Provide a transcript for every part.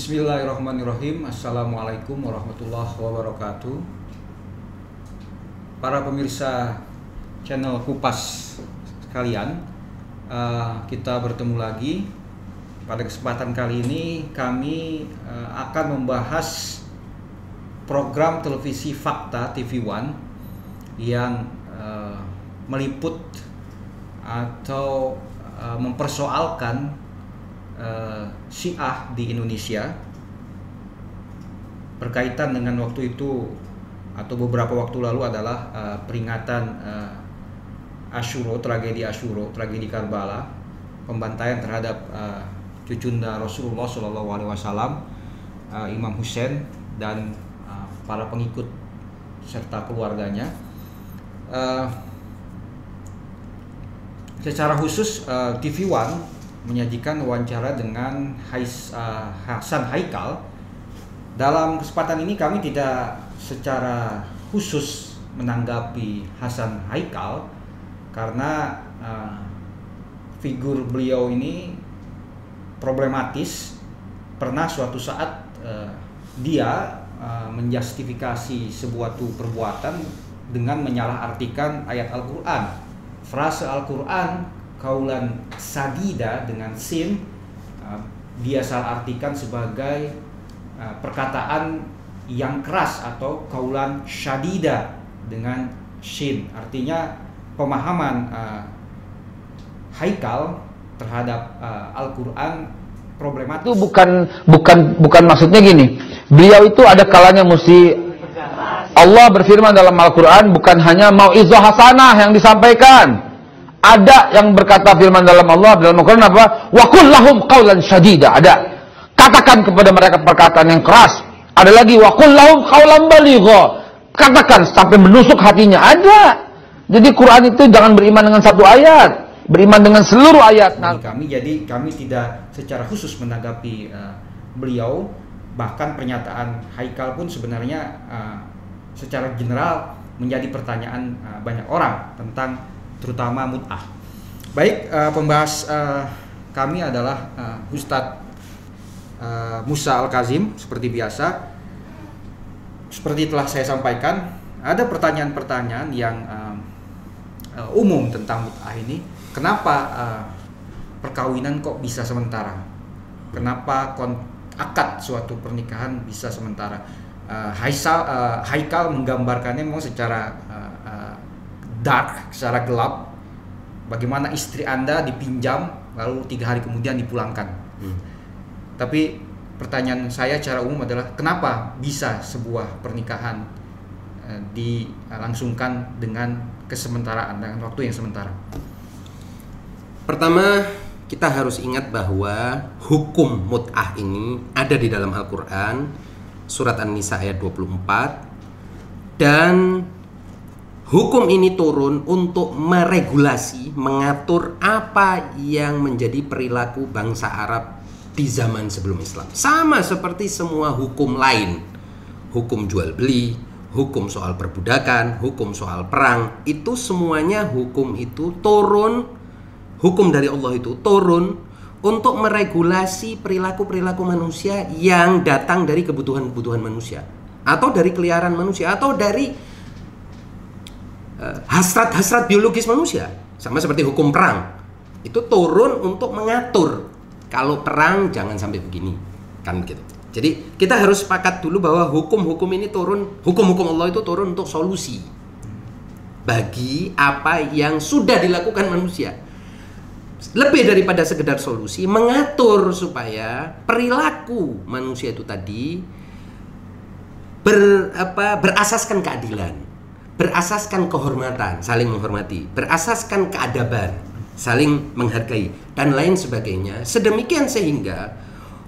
Bismillahirrahmanirrahim. Assalamualaikum warahmatullahi wabarakatuh. Para pemirsa channel Kupas sekalian, kita bertemu lagi. Pada kesempatan kali ini kami akan membahas program televisi Fakta TV One yang meliput atau mempersoalkan Syiah di Indonesia berkaitan dengan waktu itu atau beberapa waktu lalu adalah peringatan Asyura, tragedi Karbala, pembantaian terhadap cucunda Rasulullah SAW, Imam Husain dan para pengikut serta keluarganya. Secara khusus TV One menyajikan wawancara dengan Hasan Haikal. Dalam kesempatan ini kami tidak secara khusus menanggapi Hasan Haikal karena figur beliau ini problematis. Pernah suatu saat dia menjustifikasi sebuah perbuatan dengan menyalahartikan ayat Al-Quran. Frase Al-Quran kaulan sadida dengan sin dia salah artikan sebagai perkataan yang keras atau kaulan syadida dengan shin. Artinya pemahaman Haikal terhadap Al-Quran problematis. Itu bukan maksudnya gini. Beliau itu ada kalanya mesti Allah berfirman dalam Al-Quran bukan hanya mau'izah hasanah yang disampaikan. Ada yang berkata firman dalam Allah dalam Al-Quran apa? Wa qul lahum qawlan syadida. Ada. Katakan kepada mereka perkataan yang keras. Ada lagi wa qul lahum qawlan baligha. Katakan sampai menusuk hatinya. Ada. Jadi Quran itu jangan beriman dengan satu ayat, beriman dengan seluruh ayat. Jadi kami tidak secara khusus menanggapi beliau. Bahkan pernyataan Haikal pun sebenarnya secara general menjadi pertanyaan banyak orang tentang terutama mut'ah. Baik, pembahas kami adalah Ustadz Musa Al-Kazim. Seperti biasa, seperti telah saya sampaikan, ada pertanyaan-pertanyaan yang umum tentang mut'ah ini. Kenapa perkawinan kok bisa sementara? Kenapa akad suatu pernikahan bisa sementara? Haikal menggambarkannya memang secara dark, secara gelap. Bagaimana istri Anda dipinjam lalu 3 hari kemudian dipulangkan. Tapi pertanyaan saya secara umum adalah kenapa bisa sebuah pernikahan dilangsungkan dengan kesementaraan, dengan waktu yang sementara? Pertama, kita harus ingat bahwa hukum mut'ah ini ada di dalam Al-Quran, surat An-Nisa ayat 24, dan hukum ini turun untuk meregulasi, mengatur apa yang menjadi perilaku bangsa Arab di zaman sebelum Islam. Sama seperti semua hukum lain, hukum jual beli, hukum soal perbudakan, hukum soal perang, itu semuanya hukum itu turun, hukum dari Allah itu turun untuk meregulasi perilaku-perilaku manusia yang datang dari kebutuhan-kebutuhan manusia, atau dari keliaran manusia, atau dari hasrat-hasrat biologis manusia. Sama seperti hukum perang, itu turun untuk mengatur kalau perang jangan sampai begini, kan begitu. Jadi kita harus sepakat dulu bahwa hukum-hukum ini turun, hukum-hukum Allah itu turun untuk solusi bagi apa yang sudah dilakukan manusia. Lebih daripada sekedar solusi, mengatur supaya perilaku manusia itu tadi berasaskan keadilan, berasaskan kehormatan, saling menghormati, berasaskan keadaban, saling menghargai, dan lain sebagainya. Sedemikian sehingga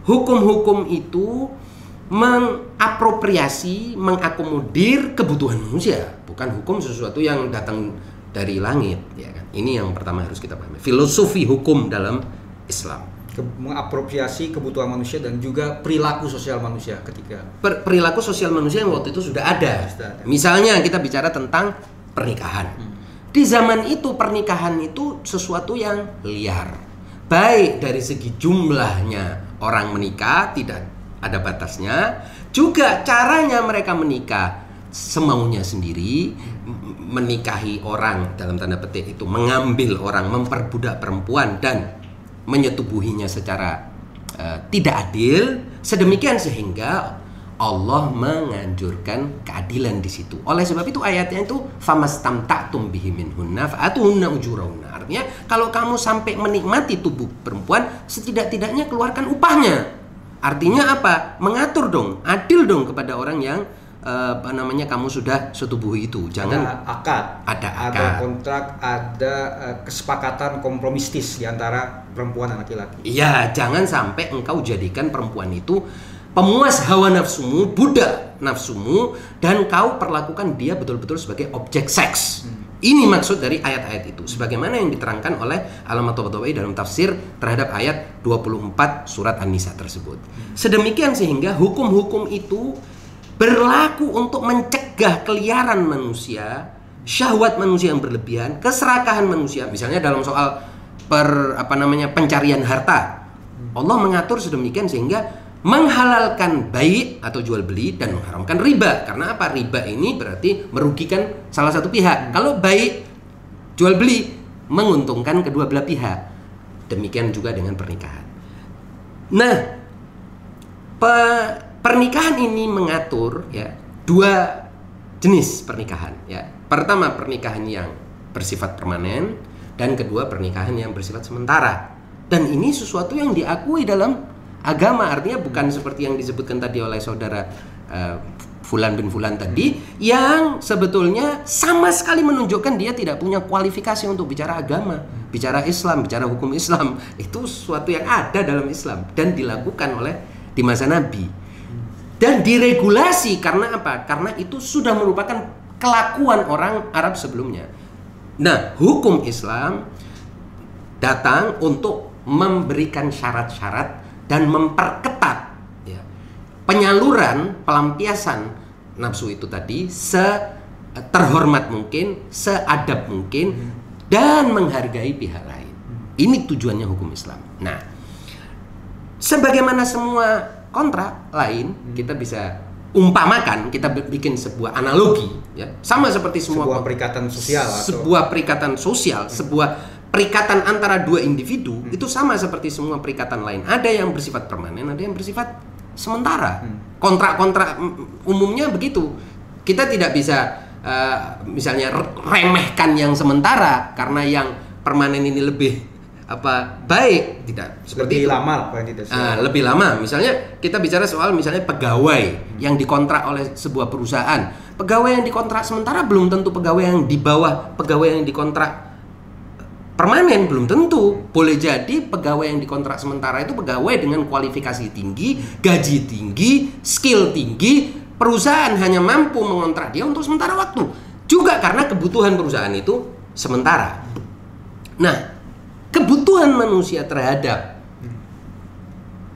hukum-hukum itu mengapropriasi, mengakomodir kebutuhan manusia, bukan hukum sesuatu yang datang dari langit, ya kan? Ini yang pertama harus kita pahami. Filosofi hukum dalam Islam. Mengapropriasi kebutuhan manusia dan juga perilaku sosial manusia ketika perilaku sosial manusia yang waktu itu sudah ada. Misalnya kita bicara tentang pernikahan. Di zaman itu pernikahan itu sesuatu yang liar. Baik dari segi jumlahnya orang menikah, tidak ada batasnya. Juga caranya mereka menikah semaunya sendiri, menikahi orang dalam tanda petik itu mengambil orang, memperbudak perempuan dan menyetubuhinya secara tidak adil, sedemikian sehingga Allah menganjurkan keadilan di situ. Oleh sebab itu ayatnya itu famastamta'tum bihi minhunna fa'atuhunna ujurahunna. Artinya kalau kamu sampai menikmati tubuh perempuan, setidak-tidaknya keluarkan upahnya. Artinya apa? Mengatur dong, adil dong kepada orang yang kamu sudah setubuhi itu. Jangan ada kontrak, ada kesepakatan kompromistis di antara perempuan dan laki-laki. Iya, jangan sampai engkau jadikan perempuan itu pemuas hawa nafsumu, budak nafsumu, dan kau perlakukan dia betul-betul sebagai objek seks. Ini maksud dari ayat-ayat itu, sebagaimana yang diterangkan oleh Allamah Tabatabai dalam tafsir terhadap ayat 24 surat An-Nisa tersebut. Sedemikian sehingga hukum-hukum itu berlaku untuk mencegah keliaran manusia, syahwat manusia yang berlebihan, keserakahan manusia. Misalnya dalam soal pencarian harta, Allah mengatur sedemikian sehingga menghalalkan bai' atau jual beli dan mengharamkan riba. Karena apa? Riba ini berarti merugikan salah satu pihak. Kalau bai' jual beli menguntungkan kedua belah pihak. Demikian juga dengan pernikahan. Nah, pernikahan ini mengatur ya dua jenis pernikahan ya. Pertama, pernikahan yang bersifat permanen, dan kedua, pernikahan yang bersifat sementara. Dan ini sesuatu yang diakui dalam agama, artinya bukan seperti yang disebutkan tadi oleh saudara Fulan bin Fulan tadi, yang sebetulnya sama sekali menunjukkan dia tidak punya kualifikasi untuk bicara agama, bicara Islam, bicara hukum Islam. Itu sesuatu yang ada dalam Islam dan dilakukan di masa Nabi. Dan diregulasi karena apa? Karena itu sudah merupakan kelakuan orang Arab sebelumnya. Nah, hukum Islam datang untuk memberikan syarat-syarat dan memperketat ya, penyaluran, pelampiasan nafsu itu tadi terhormat mungkin, seadab mungkin, dan menghargai pihak lain. Ini tujuannya hukum Islam. Nah, sebagaimana semua kontrak lain, kita bisa umpamakan, kita bikin sebuah analogi ya, sama seperti sebuah perikatan sosial sebuah perikatan sosial, sebuah perikatan antara dua individu, itu sama seperti semua perikatan lain. Ada yang bersifat permanen, ada yang bersifat sementara. Kontrak-kontrak umumnya begitu. Kita tidak bisa misalnya remehkan yang sementara karena yang permanen ini lebih baik, tidak seperti lebih lama lebih lama. Misalnya kita bicara soal misalnya pegawai yang dikontrak oleh sebuah perusahaan. Pegawai yang dikontrak sementara belum tentu pegawai yang di bawah pegawai yang dikontrak permanen, belum tentu. Boleh jadi pegawai yang dikontrak sementara itu pegawai dengan kualifikasi tinggi, gaji tinggi, skill tinggi. Perusahaan hanya mampu mengontrak dia untuk sementara waktu, juga karena kebutuhan perusahaan itu sementara. Nah, kebutuhan manusia terhadap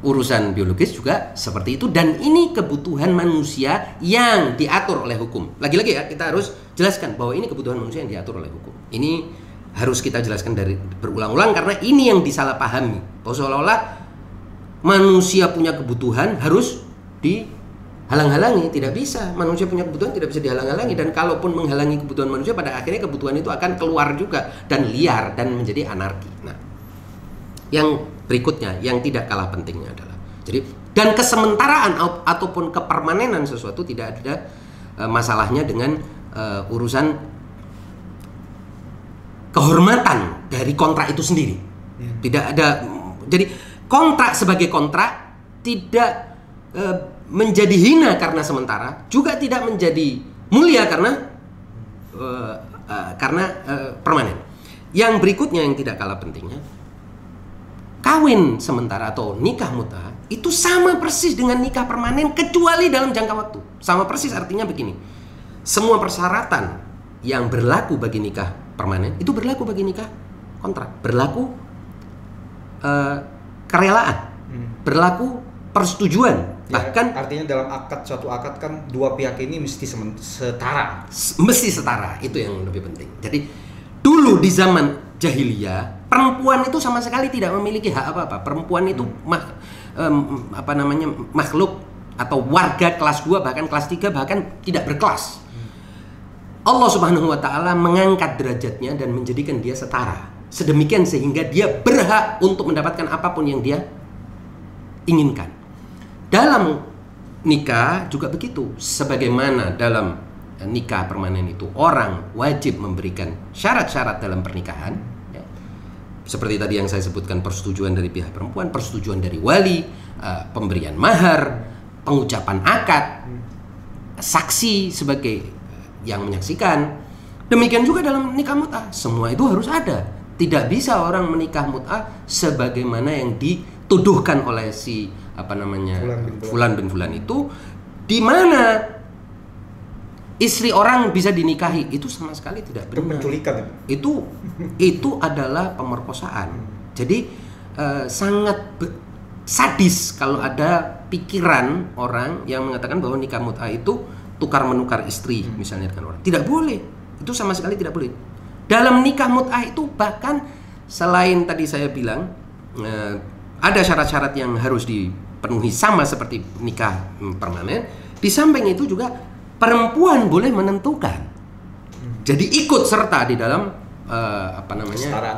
urusan biologis juga seperti itu, dan ini kebutuhan manusia yang diatur oleh hukum. Lagi-lagi ya, kita harus jelaskan bahwa ini kebutuhan manusia yang diatur oleh hukum. Ini harus kita jelaskan dari berulang-ulang karena ini yang disalahpahami. Bahwa seolah-olah manusia punya kebutuhan harus dihalang-halangi. Tidak bisa. Manusia punya kebutuhan tidak bisa dihalang-halangi, dan kalaupun menghalangi kebutuhan manusia, pada akhirnya kebutuhan itu akan keluar juga dan liar dan menjadi anarki. Nah, yang berikutnya yang tidak kalah pentingnya adalah dan kesementaraan ataupun kepermanenan sesuatu tidak ada masalahnya dengan urusan kehormatan dari kontrak itu sendiri. Tidak ada. Jadi kontrak sebagai kontrak tidak menjadi hina karena sementara, juga tidak menjadi mulia karena permanen. Yang berikutnya yang tidak kalah pentingnya, kawin sementara atau nikah mut'ah itu sama persis dengan nikah permanen kecuali dalam jangka waktu. Sama persis artinya begini. Semua persyaratan yang berlaku bagi nikah permanen itu berlaku bagi nikah kontrak. Berlaku kerelaan, berlaku persetujuan. Ya, bahkan artinya dalam suatu akad kan dua pihak ini mesti setara. Mesti setara, itu yang lebih penting. Jadi dulu di zaman jahiliyah, perempuan itu sama sekali tidak memiliki hak apa-apa. Perempuan itu makhluk atau warga kelas 2 bahkan kelas 3 bahkan tidak berkelas. Allah Subhanahu wa taala mengangkat derajatnya dan menjadikan dia setara. Sedemikian sehingga dia berhak untuk mendapatkan apapun yang dia inginkan. Dalam nikah juga begitu. Sebagaimana dalam nikah permanen itu orang wajib memberikan syarat-syarat dalam pernikahan, ya. Seperti tadi yang saya sebutkan, persetujuan dari pihak perempuan, persetujuan dari wali, pemberian mahar, pengucapan akad, saksi sebagai yang menyaksikan. Demikian juga dalam nikah mut'ah, semua itu harus ada. Tidak bisa orang menikah mut'ah sebagaimana yang dituduhkan oleh si Fulan bin Fulan itu, di mana istri orang bisa dinikahi, itu sama sekali tidak benar. Penculikan itu adalah pemerkosaan. Jadi sangat sadis kalau ada pikiran orang yang mengatakan bahwa nikah mut'ah itu tukar menukar istri misalnya dengan orang. Tidak boleh. Itu sama sekali tidak boleh. Dalam nikah mut'ah itu bahkan selain tadi saya bilang ada syarat-syarat yang harus dipenuhi sama seperti nikah permanen, di samping itu juga perempuan boleh menentukan. Jadi ikut serta di dalam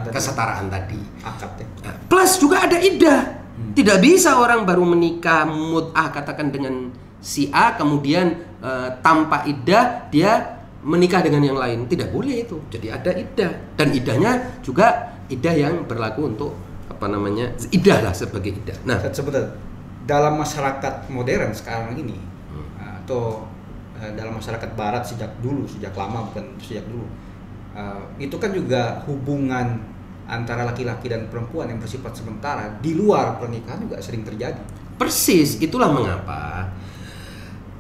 kesetaraan tadi. Akad, ya. Plus juga ada iddah. Tidak bisa orang baru menikah mut'ah katakan dengan si A kemudian tanpa iddah dia menikah dengan yang lain. Tidak boleh itu. Jadi ada iddah, dan iddahnya juga iddah yang berlaku untuk iddah lah sebagai iddah. Nah, sebenarnya dalam masyarakat modern sekarang ini atau dalam masyarakat barat sejak lama, bukan sejak dulu, itu kan juga hubungan antara laki-laki dan perempuan yang bersifat sementara di luar pernikahan juga sering terjadi. Persis, itulah mengapa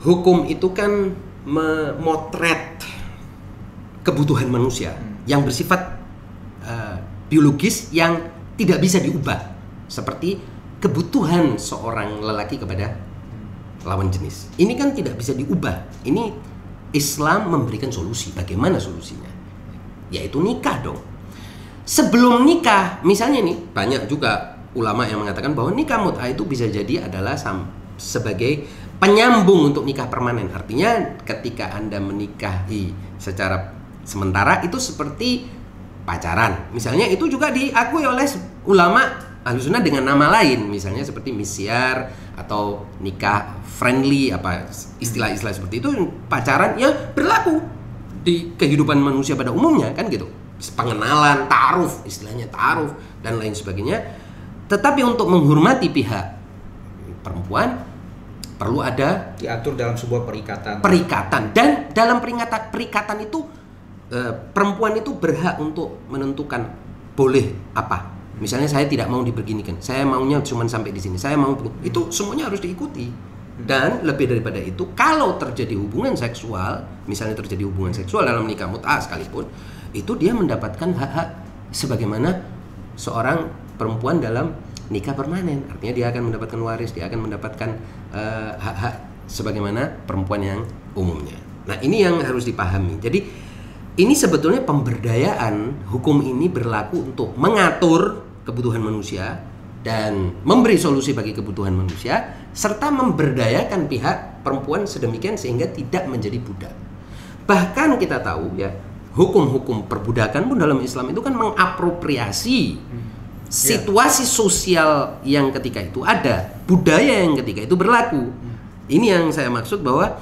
hukum itu kan memotret kebutuhan manusia yang bersifat biologis yang tidak bisa diubah, seperti kebutuhan seorang lelaki kepada lawan jenis. Ini kan tidak bisa diubah. Ini Islam memberikan solusi. Bagaimana solusinya? Yaitu nikah dong. Sebelum nikah, misalnya nih, banyak juga ulama yang mengatakan bahwa nikah mut'ah itu bisa jadi adalah sebagai penyambung untuk nikah permanen. Artinya ketika Anda menikahi secara sementara itu seperti pacaran. Misalnya itu juga diakui oleh ulama Ahlussunnah dengan nama lain, misalnya seperti misyar atau nikah friendly, istilah-istilah seperti itu, pacaran yang berlaku di kehidupan manusia pada umumnya kan gitu. Pengenalan, ta'aruf, istilahnya ta'aruf dan lain sebagainya. Tetapi untuk menghormati pihak perempuan perlu ada diatur dalam sebuah perikatan. Dan dalam perikatan itu perempuan itu berhak untuk menentukan boleh apa. Misalnya saya tidak mau diberginikan, saya maunya cuma sampai di sini, saya mau itu semuanya harus diikuti. Dan lebih daripada itu, kalau terjadi hubungan seksual, misalnya terjadi hubungan seksual dalam nikah mut'ah sekalipun, itu dia mendapatkan hak-hak sebagaimana seorang perempuan dalam nikah permanen. Artinya dia akan mendapatkan waris, dia akan mendapatkan hak-hak sebagaimana perempuan yang umumnya. Nah, ini yang harus dipahami. Jadi ini sebetulnya pemberdayaan hukum ini berlaku untuk mengatur kebutuhan manusia dan memberi solusi bagi kebutuhan manusia, serta memberdayakan pihak perempuan sedemikian sehingga tidak menjadi budak. Bahkan kita tahu ya, hukum-hukum perbudakan pun dalam Islam itu kan mengapropriasi situasi sosial yang ketika itu ada, budaya yang ketika itu berlaku. Ini yang saya maksud bahwa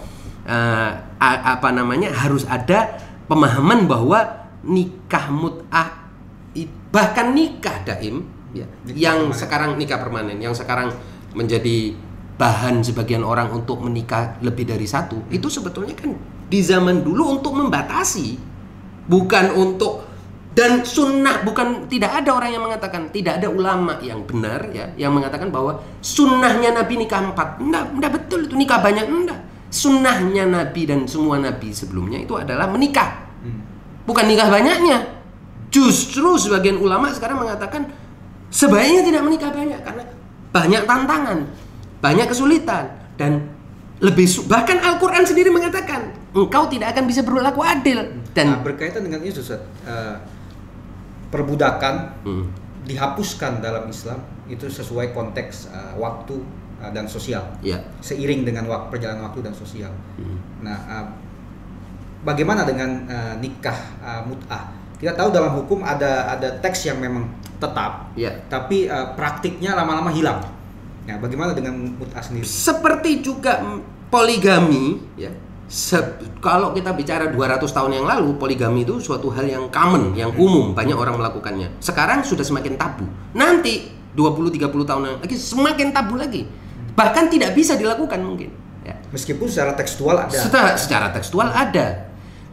harus ada pemahaman bahwa nikah mut'ah, bahkan nikah daim ya, yang sekarang nikah permanen, yang sekarang menjadi bahan sebagian orang untuk menikah lebih dari satu, itu sebetulnya kan di zaman dulu untuk membatasi, bukan untuk, dan sunnah, bukan, tidak ada orang yang mengatakan, tidak ada ulama yang benar ya yang mengatakan bahwa sunnahnya Nabi nikah 4. Enggak betul itu nikah banyak, enggak. Sunnahnya Nabi dan semua Nabi sebelumnya itu adalah menikah, bukan nikah banyaknya. Justru sebagian ulama sekarang mengatakan sebaiknya tidak menikah banyak karena banyak tantangan, banyak kesulitan, dan bahkan Al-Quran sendiri mengatakan engkau tidak akan bisa berlaku adil. Dan berkaitan dengan itu, perbudakan dihapuskan dalam Islam itu sesuai konteks waktu dan sosial. Ya. Seiring dengan perjalanan waktu dan sosial. Nah, bagaimana dengan nikah mut'ah? Kita tahu dalam hukum ada teks yang memang tetap, tapi praktiknya lama-lama hilang. Nah, bagaimana dengan mut'ah sendiri? Seperti juga poligami, ya. Kalau kita bicara 200 tahun yang lalu, poligami itu suatu hal yang common, yang umum, banyak orang melakukannya. Sekarang sudah semakin tabu. Nanti 20-30 tahun lagi semakin tabu lagi. Bahkan tidak bisa dilakukan mungkin. Ya. Meskipun secara tekstual ada. Secara tekstual ada.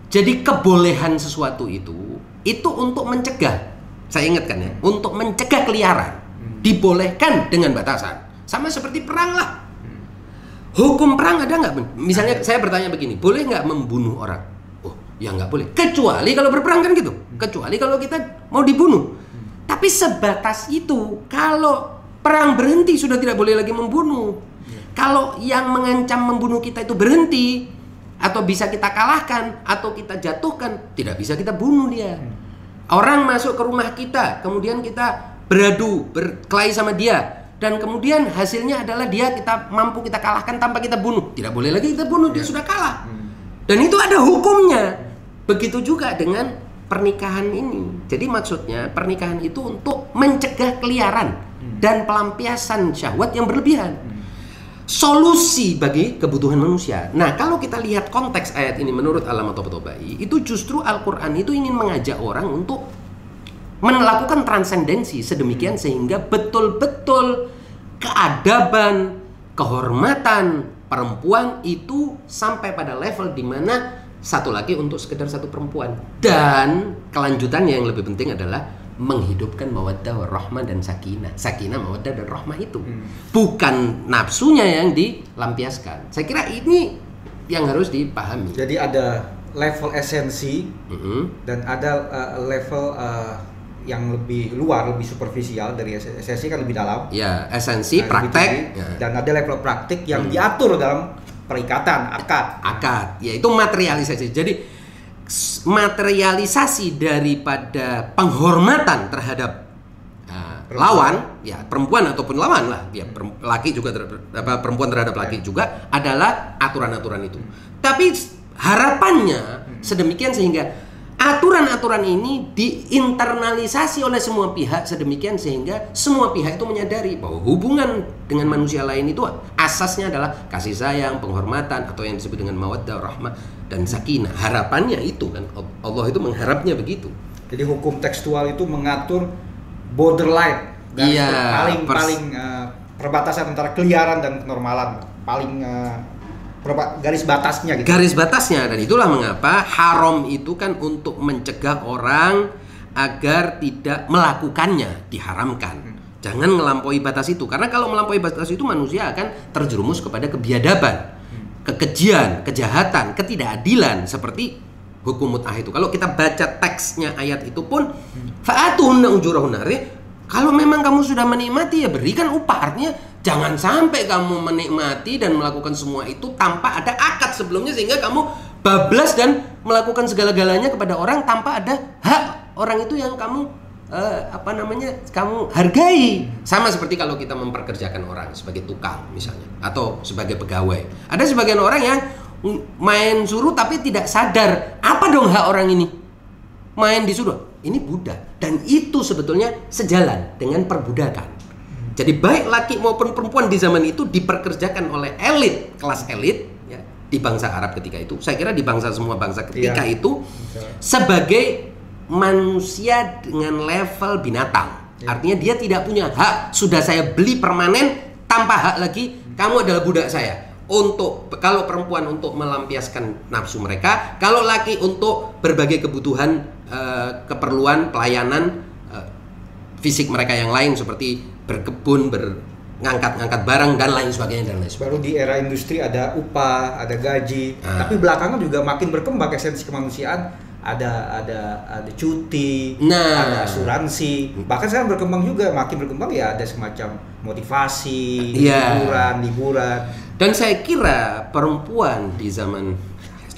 Jadi kebolehan sesuatu itu untuk mencegah. Saya ingatkan ya, untuk mencegah keliaran. Dibolehkan dengan batasan. Sama seperti perang lah. Hukum perang ada nggak? Misalnya saya bertanya begini, boleh nggak membunuh orang? Oh, ya nggak boleh. Kecuali kalau berperang kan gitu. Kecuali kalau kita mau dibunuh. Tapi sebatas itu. Kalau perang berhenti sudah tidak boleh lagi membunuh. Kalau yang mengancam membunuh kita itu berhenti, atau bisa kita kalahkan, atau kita jatuhkan, tidak bisa kita bunuh dia. Orang masuk ke rumah kita, kemudian kita beradu, berkelahi sama dia. Dan kemudian hasilnya adalah kita mampu kita kalahkan tanpa kita bunuh. Tidak boleh lagi kita bunuh, dia sudah kalah. Dan itu ada hukumnya. Begitu juga dengan pernikahan ini. Jadi maksudnya pernikahan itu untuk mencegah keliaran dan pelampiasan syahwat yang berlebihan. Solusi bagi kebutuhan manusia. Nah, kalau kita lihat konteks ayat ini menurut Allamah Tabatabai, itu justru Al-Quran itu ingin mengajak orang untuk melakukan transendensi sedemikian sehingga betul-betul keadaban, kehormatan perempuan itu sampai pada level di mana satu lagi untuk sekedar satu perempuan. Dan kelanjutannya yang lebih penting adalah menghidupkan mawaddah warahmah dan sakinah. Sakinah, mawaddah dan rahmah itu. Bukan nafsunya yang dilampiaskan. Saya kira ini yang harus dipahami. Jadi ada level esensi dan ada level yang lebih luar, lebih superficial. Dari esensi kan lebih dalam. Ya, esensi, praktek. Dan ada level praktik yang diatur dalam perikatan, akad. Akad, yaitu materialisasi. Jadi materialisasi daripada penghormatan terhadap lawan, ya perempuan ataupun lawan lah, ya laki juga perempuan terhadap laki juga adalah aturan-aturan itu. Tapi harapannya sedemikian sehingga aturan-aturan ini diinternalisasi oleh semua pihak sedemikian sehingga semua pihak itu menyadari bahwa hubungan dengan manusia lain itu asasnya adalah kasih sayang, penghormatan atau yang disebut dengan mawaddah, rahmah dan sakinah. Harapannya itu kan Allah itu mengharapnya begitu. Jadi hukum tekstual itu mengatur borderline dan paling perbatasan antara keliaran dan kenormalan, paling garis batasnya gitu. Garis batasnya, dan itulah mengapa haram itu kan untuk mencegah orang agar tidak melakukannya, diharamkan. Jangan melampaui batas itu, karena kalau melampaui batas itu manusia akan terjerumus kepada kebiadaban, kekejian, kejahatan, ketidakadilan seperti hukum mut'ah itu. Kalau kita baca teksnya ayat itu pun fa'atuhunna ujurahunna, kalau memang kamu sudah menikmati ya berikan upah. Artinya jangan sampai kamu menikmati dan melakukan semua itu tanpa ada akad sebelumnya sehingga kamu bablas dan melakukan segala-galanya kepada orang tanpa ada hak orang itu yang kamu kamu hargai. Sama seperti kalau kita memperkerjakan orang sebagai tukang misalnya atau sebagai pegawai. Ada sebagian orang yang main suruh tapi tidak sadar apa dong hak orang ini. Main disuruh. Ini budak, dan itu sebetulnya sejalan dengan perbudakan. Jadi baik laki maupun perempuan di zaman itu diperkerjakan oleh elit, kelas elit ya, di bangsa Arab ketika itu. Saya kira di semua bangsa ketika itu sebagai manusia dengan level binatang. Artinya dia tidak punya hak. Sudah saya beli permanen tanpa hak lagi. Kamu adalah budak saya. Untuk kalau perempuan untuk melampiaskan nafsu mereka, kalau laki untuk berbagai kebutuhan keperluan pelayanan fisik mereka yang lain seperti berkebun, ngangkat barang dan lain sebagainya dan lain sebagainya. Baru di era industri ada upah, ada gaji, tapi belakangan juga makin berkembang esensi kemanusiaan, ada cuti, ada asuransi, bahkan sekarang berkembang juga, makin berkembang ya ada semacam motivasi, liburan. Dan saya kira perempuan di zaman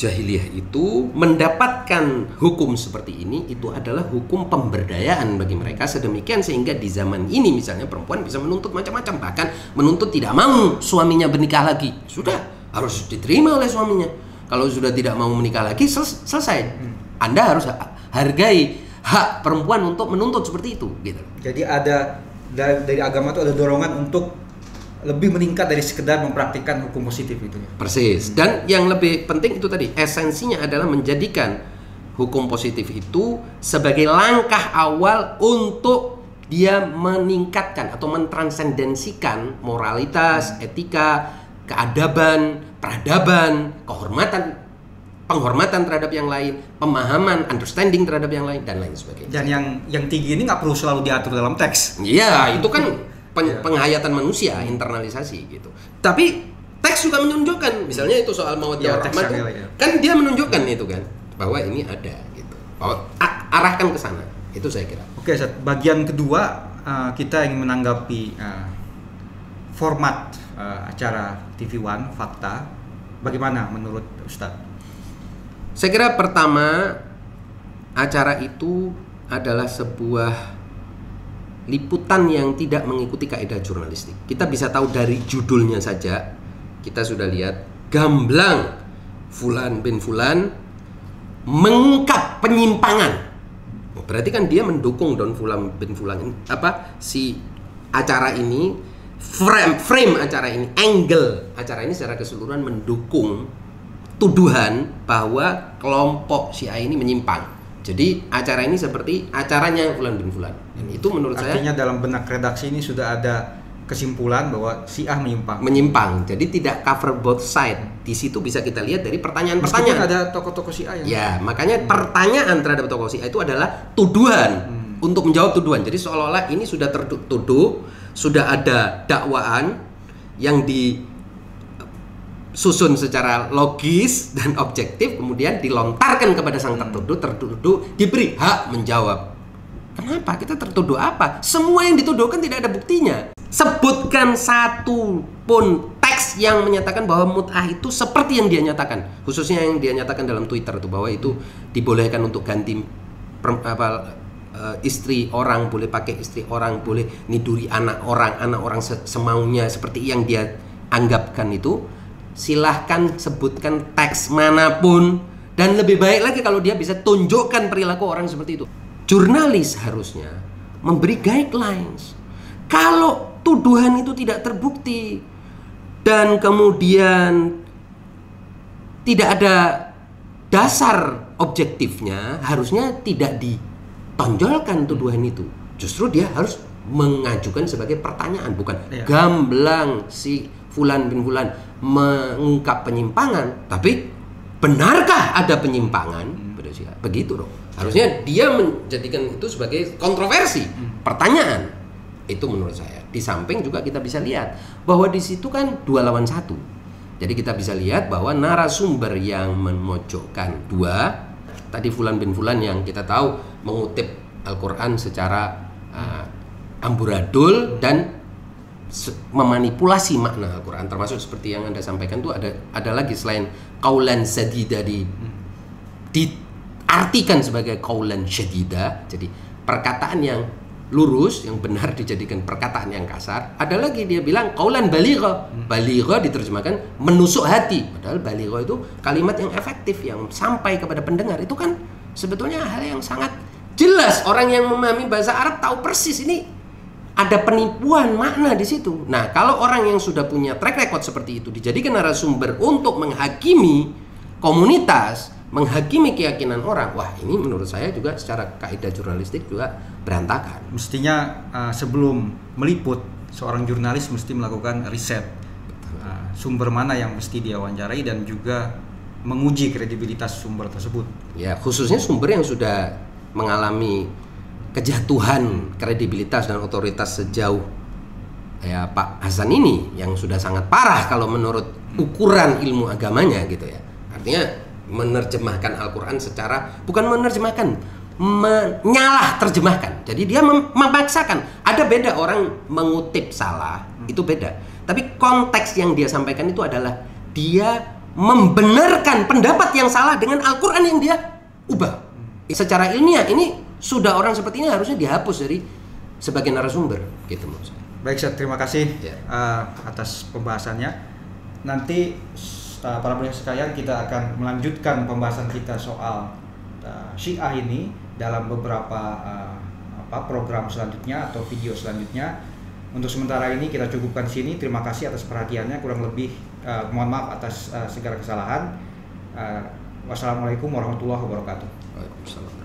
jahiliyah itu mendapatkan hukum seperti ini, itu adalah hukum pemberdayaan bagi mereka, sedemikian sehingga di zaman ini misalnya perempuan bisa menuntut macam-macam, bahkan menuntut tidak mau suaminya bernikah lagi, sudah harus diterima oleh suaminya. Kalau sudah tidak mau menikah lagi, selesai. Anda harus hargai hak perempuan untuk menuntut seperti itu gitu. Jadi ada dari agama itu ada dorongan untuk lebih meningkat dari sekedar mempraktikkan hukum positif itu ya. Persis. Dan yang lebih penting itu tadi, esensinya adalah menjadikan hukum positif itu sebagai langkah awal untuk dia meningkatkan atau mentransendensikan moralitas, etika, keadaban, peradaban, kehormatan, penghormatan terhadap yang lain, pemahaman, understanding terhadap yang lain, dan lain sebagainya. Dan yang tinggi ini nggak perlu selalu diatur dalam teks. Iya, itu kan penghayatan manusia, internalisasi gitu. Tapi teks juga menunjukkan, misalnya itu soal mawaddah warahmah, kan dia menunjukkan itu kan bahwa ini ada gitu. Bahwa arahkan ke sana. Itu saya kira. Oke, Ustaz. Bagian kedua kita ingin menanggapi format acara TV One Fakta. Bagaimana menurut Ustaz? Saya kira pertama, acara itu adalah sebuah liputan yang tidak mengikuti kaidah jurnalistik. Kita bisa tahu dari judulnya saja, kita sudah lihat gamblang Fulan bin Fulan mengungkap penyimpangan. Berarti kan dia mendukung Don Fulan bin Fulan. Si acara ini, frame acara ini, angle acara ini secara keseluruhan mendukung tuduhan bahwa kelompok Syiah ini menyimpang. Jadi acara ini seperti acaranya Fulan bin Fulan. Itu menurut saya, artinya dalam benak redaksi ini sudah ada kesimpulan bahwa Syiah menyimpang. Menyimpang. Jadi tidak cover both side. Di situ bisa kita lihat dari pertanyaan-pertanyaan. Meskipun ada tokoh-tokoh Syiah yang... Ya, makanya pertanyaan terhadap tokoh Syiah itu adalah tuduhan. Untuk menjawab tuduhan. Jadi seolah-olah ini sudah tertuduh, sudah ada dakwaan yang disusun secara logis dan objektif, kemudian dilontarkan kepada sang tertuduh diberi hak menjawab. Kenapa? Kita tertuduh apa? Semua yang dituduhkan tidak ada buktinya. Sebutkan satu pun teks yang menyatakan bahwa mut'ah itu seperti yang dia nyatakan, khususnya yang dia nyatakan dalam Twitter itu, bahwa itu dibolehkan untuk ganti istri orang, boleh pakai istri orang, boleh niduri anak orang semaunya seperti yang dia anggapkan itu. Silahkan sebutkan teks manapun, dan lebih baik lagi kalau dia bisa tunjukkan perilaku orang seperti itu. Jurnalis harusnya memberi guidelines. Kalau tuduhan itu tidak terbukti dan kemudian tidak ada dasar objektifnya, harusnya tidak ditonjolkan tuduhan itu. Justru dia harus mengajukan sebagai pertanyaan, bukan gamblang si Fulan bin Fulan mengungkap penyimpangan, tapi benarkah ada penyimpangan? Begitu dong. Harusnya dia menjadikan itu sebagai kontroversi, pertanyaan. Itu menurut saya. Di samping juga kita bisa lihat bahwa di situ kan 2 lawan 1. Jadi kita bisa lihat bahwa narasumber yang memojokkan dua, tadi Fulan bin Fulan yang kita tahu mengutip Al-Quran secara amburadul dan memanipulasi makna Al-Quran, termasuk seperti yang Anda sampaikan itu ada lagi selain qaulan sadida diartikan sebagai qaulan syadida, jadi perkataan yang lurus, yang benar dijadikan perkataan yang kasar. Ada lagi dia bilang qaulan baligha. Baligha diterjemahkan menusuk hati, padahal baligha itu kalimat yang efektif yang sampai kepada pendengar. Itu kan sebetulnya hal yang sangat jelas, orang yang memahami bahasa Arab tahu persis ini ada penipuan makna di situ. Nah, kalau orang yang sudah punya track record seperti itu dijadikan narasumber untuk menghakimi komunitas, menghakimi keyakinan orang, wah ini menurut saya juga secara kaidah jurnalistik juga berantakan. Mestinya sebelum meliput, seorang jurnalis mesti melakukan riset, sumber mana yang mesti dia wawancarai dan juga menguji kredibilitas sumber tersebut. Ya, khususnya sumber yang sudah mengalami kejatuhan kredibilitas dan otoritas sejauh ya Pak Hasan ini, yang sudah sangat parah kalau menurut ukuran ilmu agamanya gitu ya. Artinya menerjemahkan Al-Quran secara, bukan menerjemahkan, menyalah terjemahkan. Jadi dia memaksakan. Ada beda orang mengutip salah, itu beda. Tapi konteks yang dia sampaikan itu adalah dia membenarkan pendapat yang salah dengan Al-Quran yang dia ubah. Secara ilmiah ini sudah orang seperti ini harusnya dihapus dari sebagai narasumber, gitu maksudnya. Baik, Ustaz, terima kasih Ya. Atas pembahasannya. Nanti para pendengar sekalian, kita akan melanjutkan pembahasan kita soal Syiah ini dalam beberapa program selanjutnya atau video selanjutnya. Untuk sementara ini kita cukupkan di sini. Terima kasih atas perhatiannya. Kurang lebih mohon maaf atas segala kesalahan. Wassalamualaikum warahmatullahi wabarakatuh. Waalaikumsalam.